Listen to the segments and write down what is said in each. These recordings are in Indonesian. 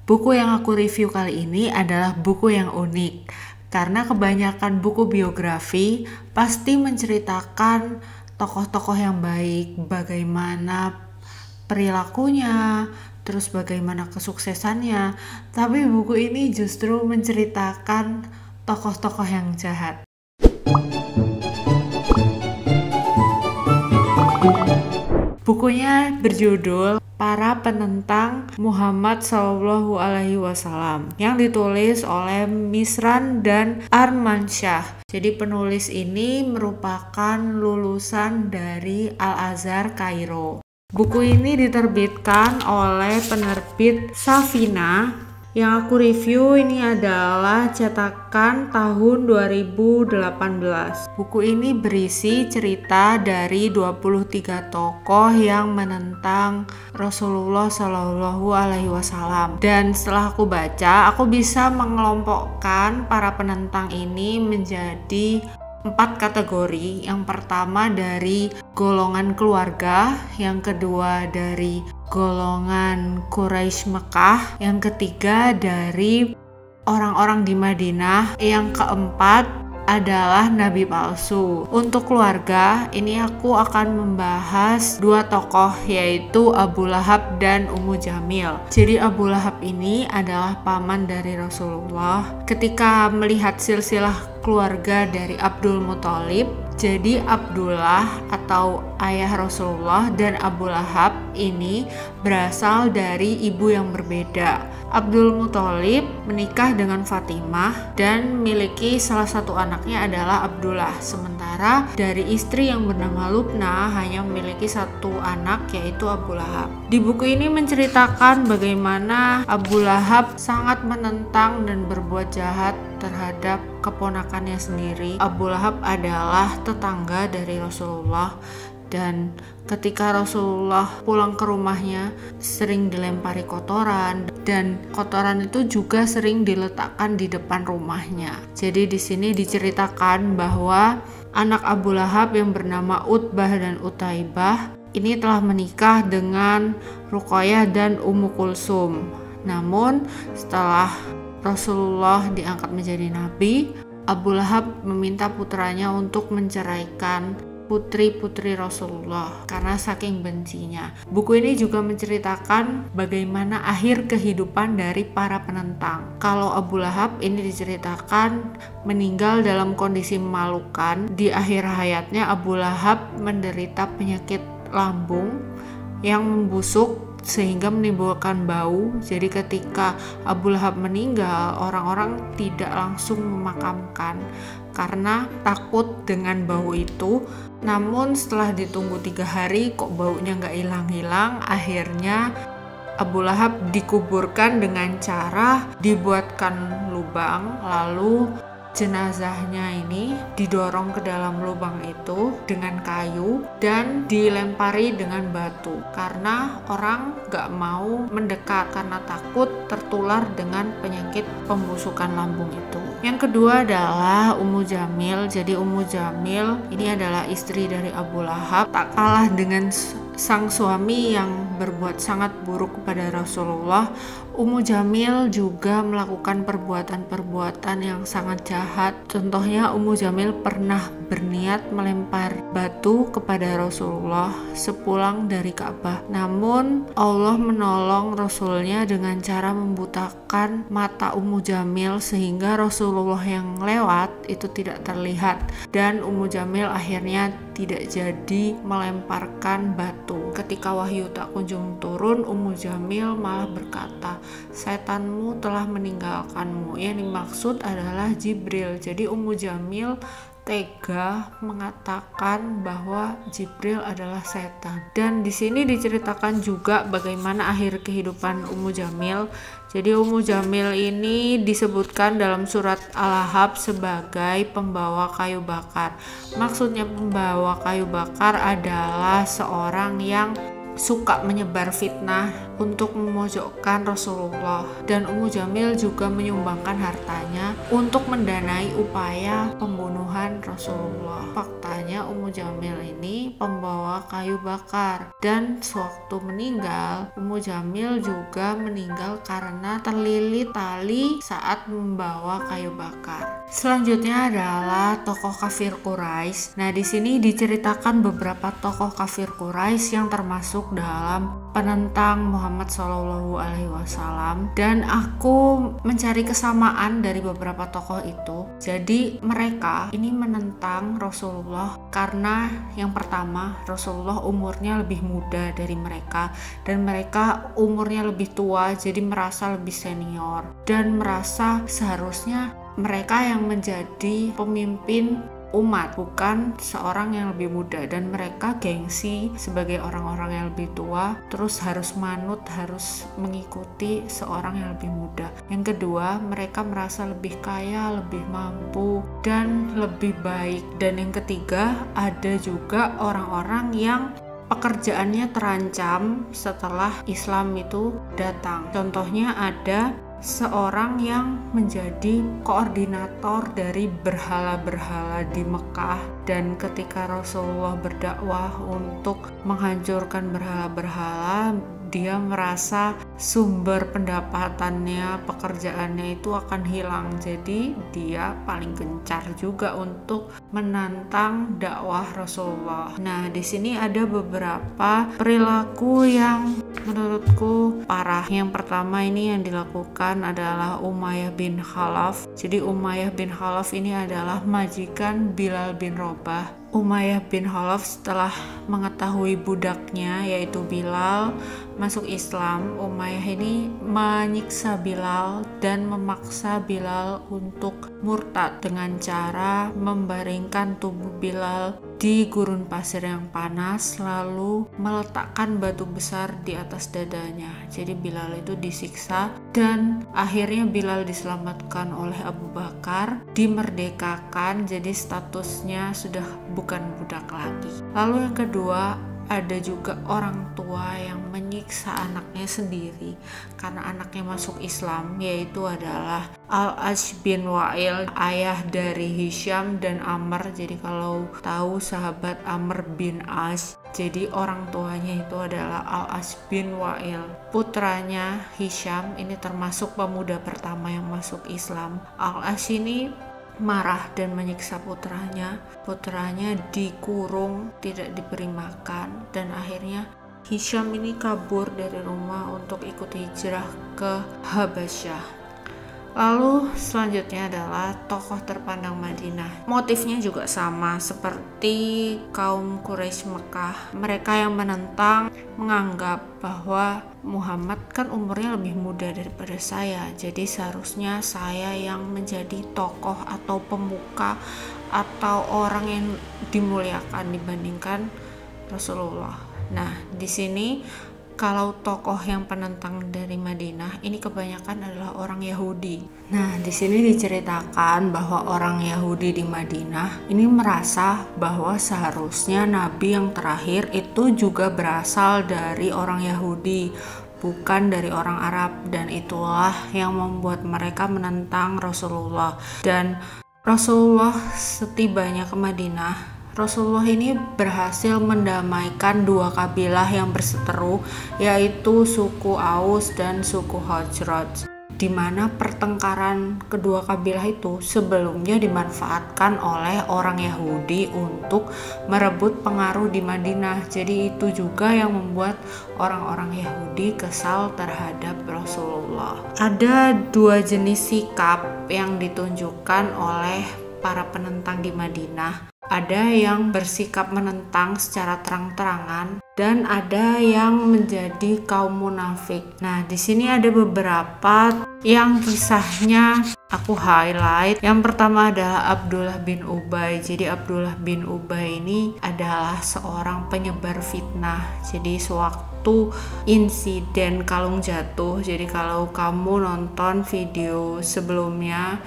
Buku yang aku review kali ini adalah buku yang unik, karena kebanyakan buku biografi pasti menceritakan tokoh-tokoh yang baik, bagaimana perilakunya, terus bagaimana kesuksesannya. Tapi buku ini justru menceritakan tokoh-tokoh yang jahat. Bukunya berjudul Para Penentang Muhammad SAW yang ditulis oleh Misran dan Armansyah. Jadi penulis ini merupakan lulusan dari Al-Azhar Kairo. Buku ini diterbitkan oleh penerbit Safina. Yang aku review ini adalah cetakan tahun 2018. Buku ini berisi cerita dari 23 tokoh yang menentang Rasulullah SAW. Dan setelah aku baca, aku bisa mengelompokkan para penentang ini menjadi 4 kategori. Yang pertama dari golongan keluarga, yang kedua dari golongan Quraisy Mekah, yang ketiga dari orang-orang di Madinah, yang keempat adalah nabi palsu. Untuk keluarga, ini aku akan membahas 2 tokoh, yaitu Abu Lahab dan Ummu Jamil. Jadi Abu Lahab ini adalah paman dari Rasulullah. Ketika melihat silsilah keluarga dari Abdul Muthalib, jadi Abdullah atau ayah Rasulullah dan Abu Lahab ini berasal dari ibu yang berbeda. Abdul Muthalib menikah dengan Fatimah dan memiliki salah satu anaknya adalah Abdullah. Sementara dari istri yang bernama Lubna hanya memiliki 1 anak, yaitu Abu Lahab. Di buku ini menceritakan bagaimana Abu Lahab sangat menentang dan berbuat jahat terhadap keponakannya sendiri. Abu Lahab adalah tetangga dari Rasulullah, dan ketika Rasulullah pulang ke rumahnya sering dilempari kotoran, dan kotoran itu juga sering diletakkan di depan rumahnya. Jadi di sini diceritakan bahwa anak Abu Lahab yang bernama Utbah dan Utaibah ini telah menikah dengan Ruqayyah dan Ummu Kulsum. Namun setelah Rasulullah diangkat menjadi nabi, Abu Lahab meminta putranya untuk menceraikan putri-putri Rasulullah karena saking bencinya. Buku ini juga menceritakan bagaimana akhir kehidupan dari para penentang. Kalau Abu Lahab ini diceritakan meninggal dalam kondisi memalukan. Di akhir hayatnya Abu Lahab menderita penyakit lambung yang membusuk sehingga menimbulkan bau. Jadi ketika Abu Lahab meninggal, orang-orang tidak langsung memakamkan karena takut dengan bau itu. Namun setelah ditunggu 3 hari kok baunya nggak hilang-hilang, akhirnya Abu Lahab dikuburkan dengan cara dibuatkan lubang, lalu jenazahnya ini didorong ke dalam lubang itu dengan kayu dan dilempari dengan batu karena orang gak mau mendekat karena takut tertular dengan penyakit pembusukan lambung itu. Yang kedua adalah Ummu Jamil. Jadi Ummu Jamil ini adalah istri dari Abu Lahab. Tak kalah dengan sang suami yang berbuat sangat buruk kepada Rasulullah, Ummu Jamil juga melakukan perbuatan-perbuatan yang sangat jahat. Contohnya Ummu Jamil pernah berniat melempar batu kepada Rasulullah sepulang dari Ka'bah. Namun Allah menolong Rasulnya dengan cara membutakan mata Ummu Jamil sehingga Rasulullah yang lewat itu tidak terlihat, dan Ummu Jamil akhirnya tidak jadi melemparkan batu. Ketika wahyu tak kunjung turun, Ummu Jamil malah berkata, "Setanmu telah meninggalkanmu." Yang dimaksud adalah Jibril. Jadi Ummu Jamil tega mengatakan bahwa Jibril adalah setan. Dan di sini diceritakan juga bagaimana akhir kehidupan Ummu Jamil. Jadi Ummu Jamil ini disebutkan dalam surat Al-Ahzab sebagai pembawa kayu bakar. Maksudnya pembawa kayu bakar adalah seorang yang suka menyebar fitnah untuk memojokkan Rasulullah, dan Ummu Jamil juga menyumbangkan hartanya untuk mendanai upaya pembunuhan Rasulullah. Faktanya Ummu Jamil ini pembawa kayu bakar, dan sewaktu meninggal Ummu Jamil juga meninggal karena terlilit tali saat membawa kayu bakar. Selanjutnya adalah tokoh kafir Quraisy. Nah, di sini diceritakan beberapa tokoh kafir Quraisy yang termasuk dalam penentang Muhammad SAW, dan aku mencari kesamaan dari beberapa tokoh itu. Jadi mereka ini menentang Rasulullah karena yang pertama, Rasulullah umurnya lebih muda dari mereka, dan mereka umurnya lebih tua, jadi merasa lebih senior dan merasa seharusnya mereka yang menjadi pemimpin umat, bukan seorang yang lebih muda, dan mereka gengsi sebagai orang-orang yang lebih tua, terus harus manut, harus mengikuti seorang yang lebih muda. Yang kedua, mereka merasa lebih kaya, lebih mampu, dan lebih baik. Dan yang ketiga, ada juga orang-orang yang pekerjaannya terancam setelah Islam itu datang. Contohnya ada seorang yang menjadi koordinator dari berhala-berhala di Mekah, dan ketika Rasulullah berdakwah untuk menghancurkan berhala-berhala, dia merasa sumber pendapatannya, pekerjaannya itu akan hilang. Jadi dia paling gencar juga untuk menantang dakwah Rasulullah. Nah, di sini ada beberapa perilaku yang menurutku parah. Yang pertama ini yang dilakukan adalah Umayyah bin Khalaf. Jadi Umayyah bin Khalaf ini adalah majikan Bilal bin Rabah. Umayyah bin Khalaf setelah mengetahui budaknya yaitu Bilal masuk Islam, Umayyah ini menyiksa Bilal dan memaksa Bilal untuk murtad dengan cara membaringkan tubuh Bilal di gurun pasir yang panas, lalu meletakkan batu besar di atas dadanya. Jadi Bilal itu disiksa, dan akhirnya Bilal diselamatkan oleh Abu Bakar, dimerdekakan, jadi statusnya sudah bukan budak lagi. Lalu yang kedua, ada juga orang tua yang menyiksa anaknya sendiri karena anaknya masuk Islam, yaitu adalah Al-Ash bin Wa'il, ayah dari Hisham dan Amr. Jadi kalau tahu sahabat Amr bin As, jadi orang tuanya itu adalah Al-Ash bin Wa'il. Putranya Hisham ini termasuk pemuda pertama yang masuk Islam. Al-Ash ini marah dan menyiksa putranya. Putranya dikurung, tidak diberi makan, dan akhirnya Hisham ini kabur dari rumah untuk ikut hijrah ke Habasyah. Lalu selanjutnya adalah tokoh terpandang Madinah. Motifnya juga sama seperti kaum Quraisy Mekah. Mereka yang menentang menganggap bahwa Muhammad kan umurnya lebih muda daripada saya, jadi seharusnya saya yang menjadi tokoh atau pemuka atau orang yang dimuliakan dibandingkan Rasulullah. Nah, di sini kalau tokoh yang penentang dari Madinah ini kebanyakan adalah orang Yahudi. Nah, di sini diceritakan bahwa orang Yahudi di Madinah ini merasa bahwa seharusnya nabi yang terakhir itu juga berasal dari orang Yahudi, bukan dari orang Arab, dan itulah yang membuat mereka menentang Rasulullah. Dan Rasulullah setibanya ke Madinah, Rasulullah ini berhasil mendamaikan dua kabilah yang berseteru, yaitu suku Aus dan suku Khazraj, di mana pertengkaran kedua kabilah itu sebelumnya dimanfaatkan oleh orang Yahudi untuk merebut pengaruh di Madinah. Jadi itu juga yang membuat orang-orang Yahudi kesal terhadap Rasulullah. Ada dua jenis sikap yang ditunjukkan oleh para penentang di Madinah. Ada yang bersikap menentang secara terang-terangan, dan ada yang menjadi kaum munafik. Nah, di sini ada beberapa yang kisahnya aku highlight. Yang pertama adalah Abdullah bin Ubay. Jadi Abdullah bin Ubay ini adalah seorang penyebar fitnah. Jadi sewaktu insiden kalung jatuh, jadi kalau kamu nonton video sebelumnya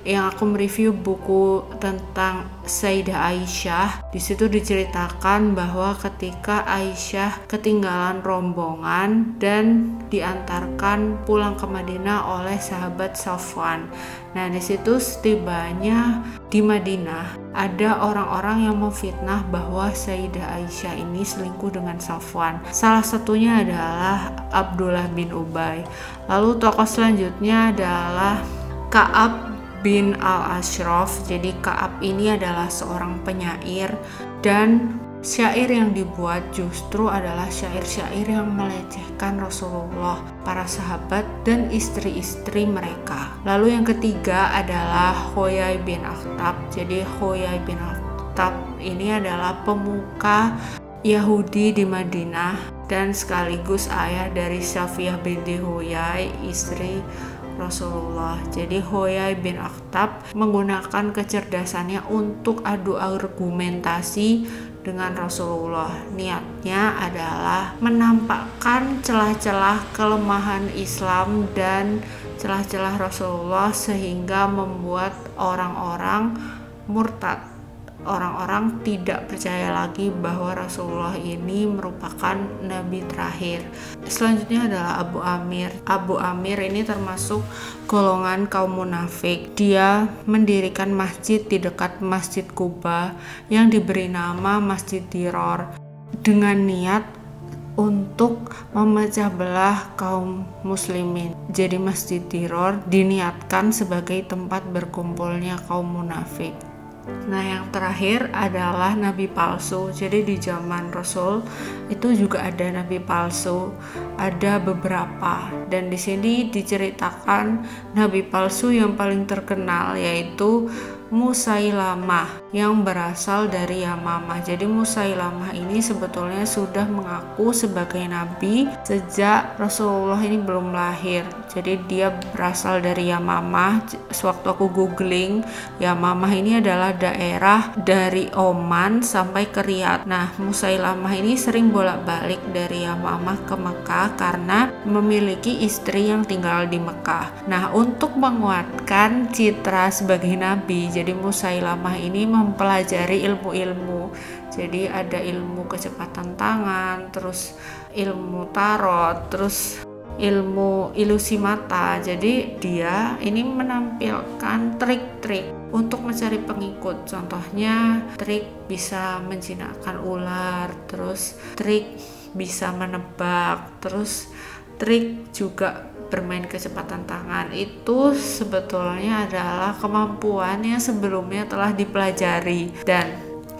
yang aku mereview buku tentang Sayyidah Aisyah, di situ diceritakan bahwa ketika Aisyah ketinggalan rombongan dan diantarkan pulang ke Madinah oleh sahabat Safwan. Nah, di situ setibanya di Madinah ada orang-orang yang memfitnah bahwa Sayyidah Aisyah ini selingkuh dengan Safwan. Salah satunya adalah Abdullah bin Ubay. Lalu tokoh selanjutnya adalah Ka'ab bin Al-Ashraf. Jadi Ka'ab ini adalah seorang penyair dan syair yang dibuat justru adalah syair-syair yang melecehkan Rasulullah, para sahabat dan istri-istri mereka. Lalu yang ketiga adalah Huyai bin Akhtab. Jadi Huyai bin Akhtab ini adalah pemuka Yahudi di Madinah dan sekaligus ayah dari Safiyah binti Huyai, istri Rasulullah. Jadi Huyai bin Akhtab menggunakan kecerdasannya untuk adu argumentasi dengan Rasulullah. Niatnya adalah menampakkan celah-celah kelemahan Islam dan celah-celah Rasulullah sehingga membuat orang-orang murtad. Orang-orang tidak percaya lagi bahwa Rasulullah ini merupakan nabi terakhir. Selanjutnya adalah Abu Amir. Abu Amir ini termasuk golongan kaum munafik. Dia mendirikan masjid di dekat Masjid Kuba yang diberi nama Masjid Diror dengan niat untuk memecah belah kaum muslimin. Jadi Masjid Diror diniatkan sebagai tempat berkumpulnya kaum munafik. Nah, yang terakhir adalah nabi palsu. Jadi di zaman Rasul itu juga ada nabi palsu, ada beberapa. Dan di sini diceritakan nabi palsu yang paling terkenal yaitu Musailamah yang berasal dari Yamamah. Jadi Musailamah ini sebetulnya sudah mengaku sebagai nabi sejak Rasulullah ini belum lahir. Jadi dia berasal dari Yamamah. Sewaktu aku googling, Yamamah ini adalah daerah dari Oman sampai ke Riyadh. Nah, Musailamah ini sering bolak-balik dari Yamamah ke Mekah karena memiliki istri yang tinggal di Mekah. Nah, untuk menguatkan citra sebagai nabi, jadi Musailamah ini mempelajari ilmu-ilmu. Jadi ada ilmu kecepatan tangan, terus ilmu tarot, terus ilmu ilusi mata. Jadi dia ini menampilkan trik-trik untuk mencari pengikut. Contohnya trik bisa menjinakkan ular, terus trik bisa menebak, terus trik juga bermain kecepatan tangan. Itu sebetulnya adalah kemampuan yang sebelumnya telah dipelajari. Dan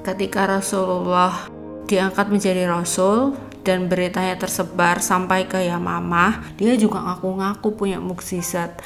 ketika Rasulullah diangkat menjadi Rasul dan beritanya tersebar sampai ke Yamamah, dia juga ngaku-ngaku punya mukjizat.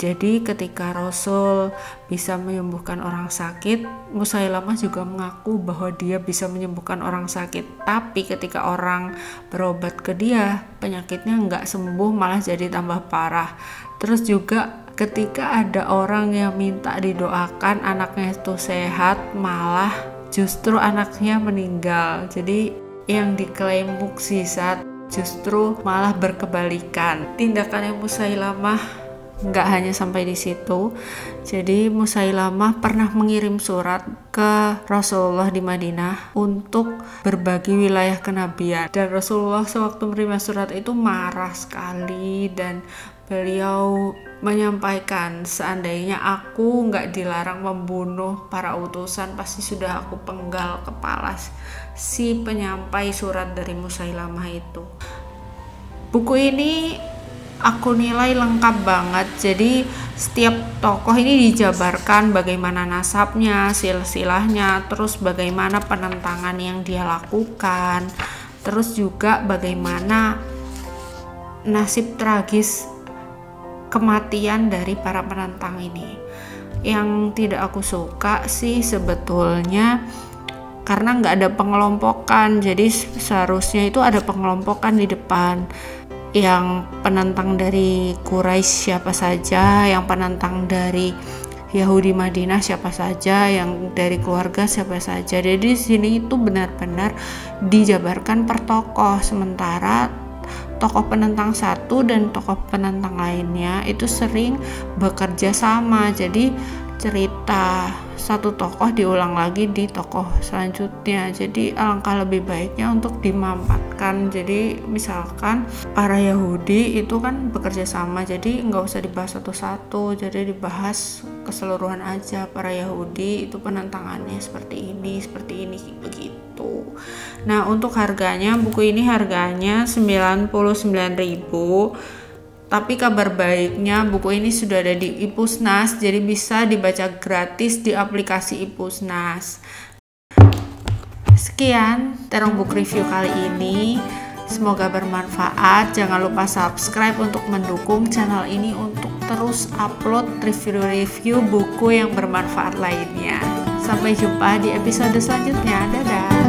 Jadi ketika Rasul bisa menyembuhkan orang sakit, Musailamah juga mengaku bahwa dia bisa menyembuhkan orang sakit. Tapi ketika orang berobat ke dia, penyakitnya nggak sembuh, malah jadi tambah parah. Terus juga ketika ada orang yang minta didoakan anaknya itu sehat, malah justru anaknya meninggal. Jadi yang diklaim mukjizat justru malah berkebalikan. Tindakannya Musailamah nggak hanya sampai di situ. Jadi Musailamah pernah mengirim surat ke Rasulullah di Madinah untuk berbagi wilayah kenabian. Dan Rasulullah sewaktu menerima surat itu marah sekali dan beliau menyampaikan, seandainya aku nggak dilarang membunuh para utusan, pasti sudah aku penggal kepala si penyampai surat dari Musailamah itu. Buku ini aku nilai lengkap banget. Jadi setiap tokoh ini dijabarkan bagaimana nasabnya, silsilahnya, terus bagaimana penentangan yang dia lakukan, terus juga bagaimana nasib tragis kematian dari para penentang ini. Yang tidak aku suka sih sebetulnya karena nggak ada pengelompokan. Jadi seharusnya itu ada pengelompokan di depan. Yang penentang dari Quraisy siapa saja, yang penentang dari Yahudi Madinah siapa saja, yang dari keluarga siapa saja. Jadi di sini itu benar-benar dijabarkan per tokoh, sementara tokoh penentang satu dan tokoh penentang lainnya itu sering bekerja sama. Jadi cerita satu tokoh diulang lagi di tokoh selanjutnya. Jadi alangkah lebih baiknya untuk dimampatkan. Jadi misalkan para Yahudi itu kan bekerja sama, jadi nggak usah dibahas satu-satu, jadi dibahas keseluruhan aja. Para Yahudi itu penentangannya seperti ini begitu. Nah, untuk harganya, buku ini harganya 99.000. Tapi kabar baiknya buku ini sudah ada di Ipusnas, jadi bisa dibaca gratis di aplikasi Ipusnas. Sekian Terong Book Review kali ini. Semoga bermanfaat. Jangan lupa subscribe untuk mendukung channel ini untuk terus upload review-review buku yang bermanfaat lainnya. Sampai jumpa di episode selanjutnya. Dadah.